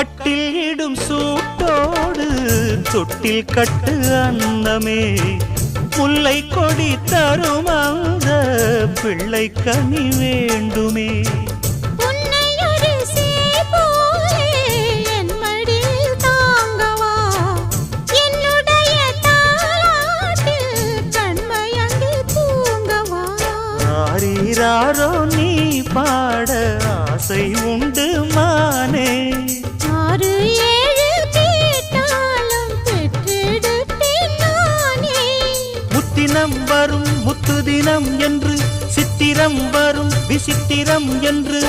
கட்டில் இடும் சூட்டோடு தொட்டில் கட்டு அன்னமே முல்லை கொடி தரும் அந்த பிள்ளை கனி வேண்டுமே ஆரீராரோ நீ பாட ஆசை உண்டு மானே ஆறு ஏழு கேட்டாலும் பெற்றெடுத்தேன் நானே முத்தினம் வரும் முத்து தினம் என்று சித்திரம் வரும் விசித்திரம் என்று